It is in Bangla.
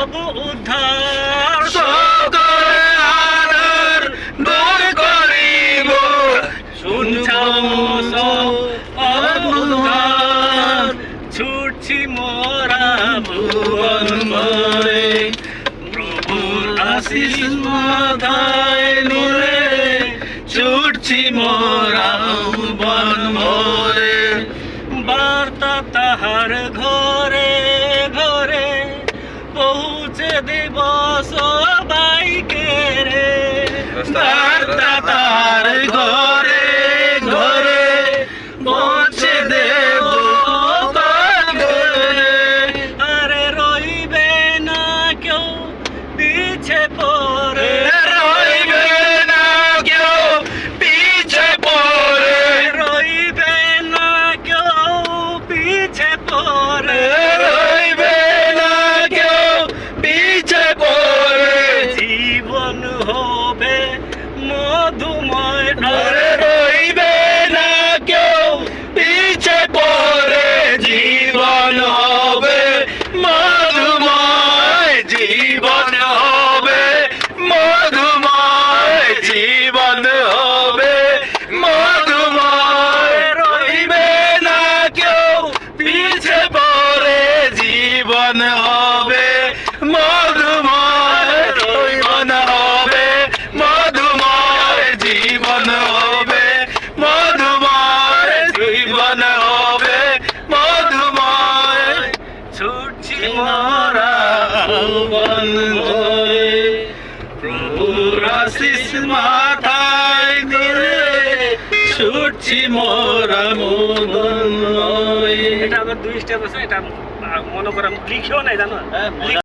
সব উদ্ধার সকল আলোর দূর করিব শুনছাও সব উদ্ধার ছুটছি মোরা ভুবন ভরে প্রভুর আশিস মাথায় নিলে ছুটছি মোরা ভুবন ভরে বার্তা তাহার ঘরে ঘরে পৌঁছে দিব সবাইকে রে বার্তা তার ঘরে ঘরে পৌঁছে দেব আরে রইবে না কেউ পিছে পড়ে রইবে না কেউ পিছে পড়ে রইবে না কেউ পিছে পড়ে রইবে না কেউ পিছে পড়ে জীবন হবে মধুময় আরে রইবে না কেউ পিছে পড়ে জীবন হবে মধুময় জীবন হবে মধুময় জীবন হবে মধুময় রইবে না কেউ পিছে পড়ে জীবন হবে মধুময় জীবন হবে মধুময় জীবন হবে মধুময় জীবন হবে মধুময় ছুটছি মোরা ভুবন ভরে প্রভুর আশিস মাথায় নিলে ছুটছি মোরা ভুবন ভরে। এটা আবার দুই স্টেপ আছে, এটা মনে করেন লিখেও নাই জানো।